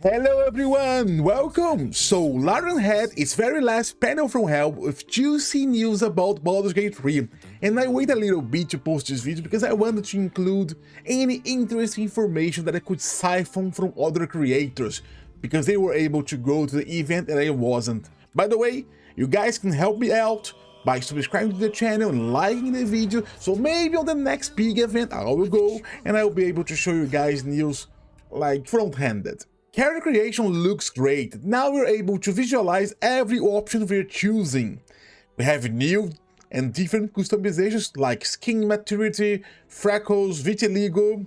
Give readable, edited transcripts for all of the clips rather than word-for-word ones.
Hello everyone, welcome! So, Lauren had its very last panel from hell with juicy news about Baldur's Gate 3, and I waited a little bit to post this video because I wanted to include any interesting information that I could siphon from other creators, because they were able to go to the event and I wasn't. By the way, you guys can help me out by subscribing to the channel and liking the video, so maybe on the next big event I will go and I will be able to show you guys news like front-handed. Character creation looks great. Now we're able to visualize every option we're choosing. We have new and different customizations like skin maturity, freckles, vitiligo,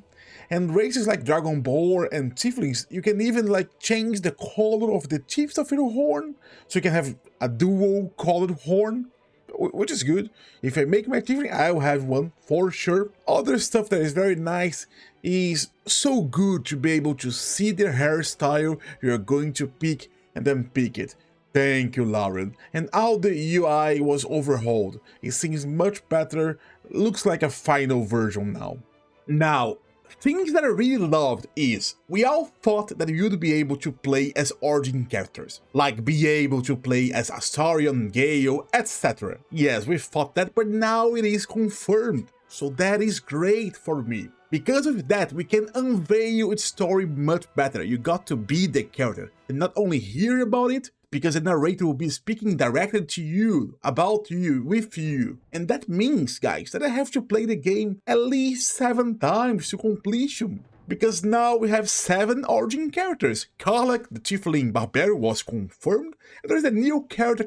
and races like Dragonborn and Tieflings. You can even like change the color of the tips of your horn, so you can have a dual colored horn, which is good. If I make my Tiefling, I'll have one for sure. Other stuff that is very nice is so good to be able to see their hairstyle you're going to pick and then pick it. Thank you, Lauren. And all the UI was overhauled. It seems much better, looks like a final version now. Now, things that I really loved is, we all thought that you'd be able to play as origin characters, like be able to play as Astarion, Gale, etc. Yes, we thought that, but now it is confirmed, so that is great for me. Because of that, we can unveil its story much better. You got to be the character, and not only hear about it, because the narrator will be speaking directly to you, about you, with you. And that means, guys, that I have to play the game at least 7 times to completion. Because now we have 7 origin characters. Karlach, the Tiefling Barbarian, was confirmed. And there's a new character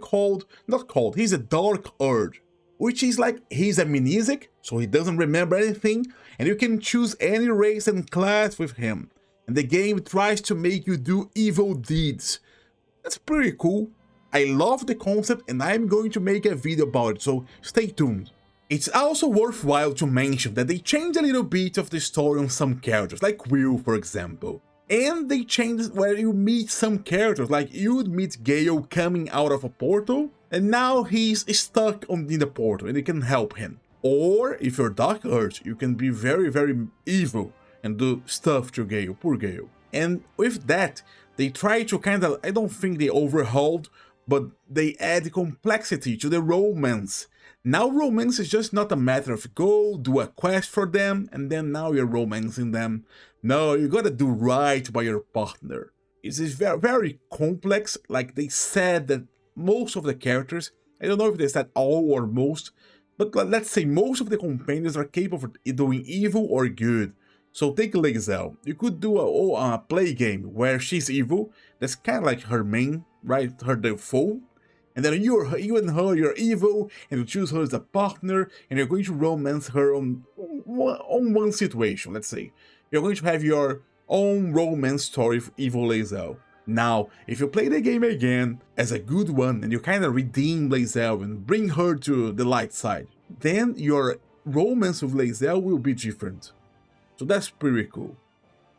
he's a Dark Urge, which is like, he's amnesic, so he doesn't remember anything, and you can choose any race and class with him. And the game tries to make you do evil deeds. That's pretty cool. I love the concept and I'm going to make a video about it, so stay tuned. It's also worthwhile to mention that they changed a little bit of the story on some characters, like Will, for example. And they changed where you meet some characters, like you would meet Gale coming out of a portal, and now he's stuck in the portal and you can help him. Or, if you're Dark Urge, you can be very, very evil and do stuff to Gale, poor Gale. And with that, they try to kind of, I don't think they overhauled, but they add complexity to the romance. Now romance is just not a matter of go, do a quest for them, and then now you're romancing them. No, you gotta do right by your partner. It is very, very complex. Like they said that most of the characters, I don't know if they said all or most, but let's say most of the companions are capable of doing evil or good. So take Lae'zel. You could do a play game where she's evil. That's kind of like her main, right? Her default. And then you and her, you're evil, and you choose her as a partner, and you're going to romance her on one situation, let's say. You're going to have your own romance story for evil Lae'zel. Now, if you play the game again as a good one, and you kind of redeem Lae'zel and bring her to the light side, then your romance with Lae'zel will be different. So that's pretty cool.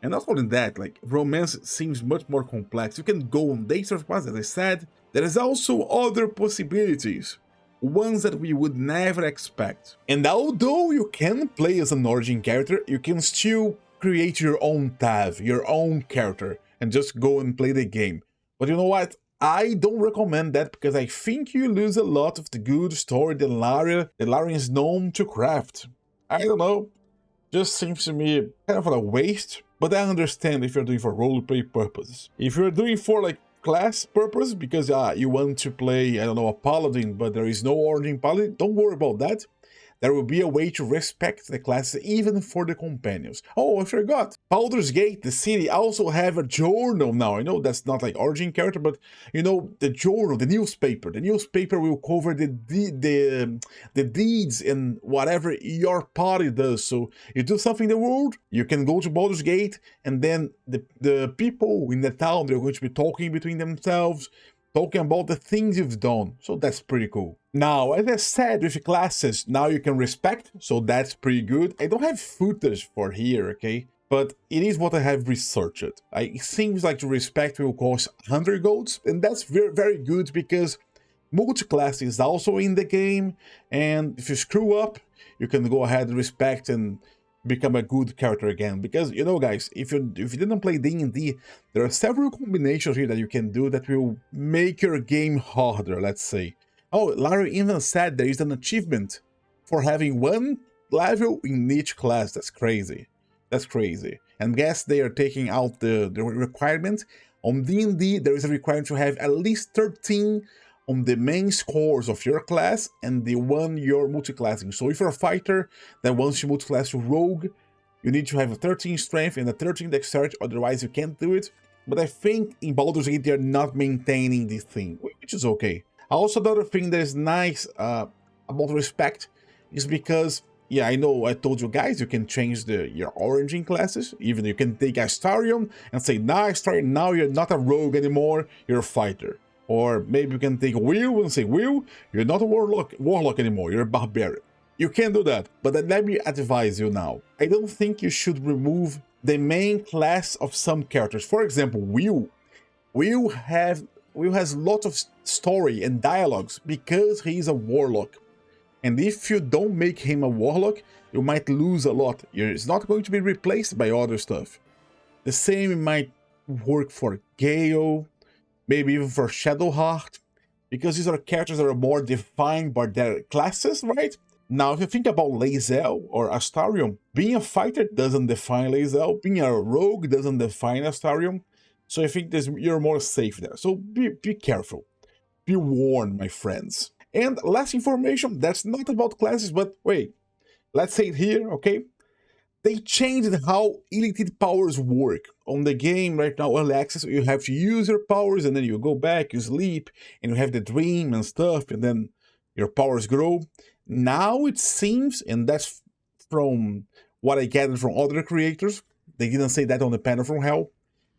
And not only that, like, romance seems much more complex. You can go on dates of paths, as I said. There is also other possibilities, ones that we would never expect. And although you can play as an origin character, you can still create your own tab, your own character, and just go and play the game. But you know what? I don't recommend that, because I think you lose a lot of the good story that Larian is known to craft. I don't know. Just seems to me kind of a waste, but I understand if you're doing for roleplay purposes. If you're doing for like class purpose, because you want to play, I don't know, a paladin, but there is no origin paladin, don't worry about that. There will be a way to respect the class even for the companions. Oh, I forgot. Baldur's Gate, the city, also have a journal now. I know that's not like origin character, but you know, the journal, the newspaper. The newspaper will cover the deeds and whatever your party does. So you do something in the world, you can go to Baldur's Gate, and then the people in the town, they're going to be talking between themselves, talking about the things you've done. So that's pretty cool. Now, as I said, with classes, now you can respect, so that's pretty good. I don't have footage for here, okay? But it is what I have researched. It seems like the respect will cost 100 golds, and that's very, very good, because multiclass is also in the game, and if you screw up, you can go ahead and respect and become a good character again. Because, you know, guys, if you didn't play D&D, there are several combinations here that you can do that will make your game harder, let's say. Oh, Larry even said there is an achievement for having 1 level in each class. That's crazy. That's crazy. And guess they are taking out the requirement. On D&D, there is a requirement to have at least 13 on the main scores of your class and the one you're multiclassing. So if you're a fighter that wants to multiclass to rogue, you need to have a 13 strength and a 13 dexterity, otherwise you can't do it. But I think in Baldur's Gate they're not maintaining this thing, which is okay. Also, another thing that is nice about respect is because, yeah, I know I told you guys you can change your origin classes. Even you can take Astarion and say, nah, Astarion, now you're not a rogue anymore, you're a fighter. Or maybe you can take Will and say, Will, you're not a warlock anymore, you're a barbarian. You can do that, but then let me advise you now. I don't think you should remove the main class of some characters. For example, Will. Will has a lot of story and dialogues because he's a warlock. And if you don't make him a warlock, you might lose a lot. It's not going to be replaced by other stuff. The same might work for Gale, maybe even for Shadowheart, because these are characters that are more defined by their classes, right? Now, if you think about Lae'zel or Astarion, being a fighter doesn't define Lae'zel, being a rogue doesn't define Astarion, so I think you're more safe there. So be careful. Be warned, my friends. And last information, that's not about classes, but wait, let's say it here, okay? They changed how Illithid powers work. On the game right now, early access, you have to use your powers and then you go back, you sleep, and you have the dream and stuff, and then your powers grow. Now it seems, and that's from what I gathered from other creators, they didn't say that on the panel from Hell.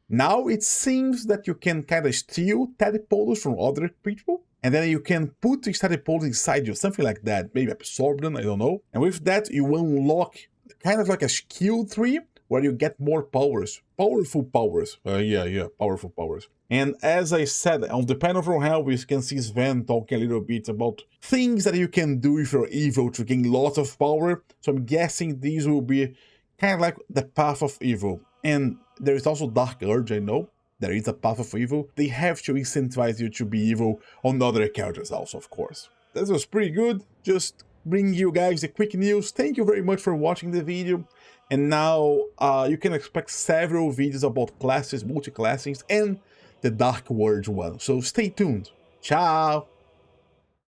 Now it seems that you can kind of steal tadpoles from other people, and then you can put these tadpoles inside you, something like that, maybe absorb them, I don't know. And with that, you unlock kind of like a skill tree where you get more powers, powerful powers. Powerful powers. And as I said, on the panel from Hell, we can see Sven talking a little bit about things that you can do if you're evil to gain lots of power. So I'm guessing these will be kind of like the path of evil. And there is also Dark Urge, I know. There is a path of evil. They have to incentivize you to be evil on other characters also, of course. This was pretty good. Just bring you guys the quick news. Thank you very much for watching the video. And now you can expect several videos about classes, multi-classings, and the Dark Urge one. So stay tuned. Ciao!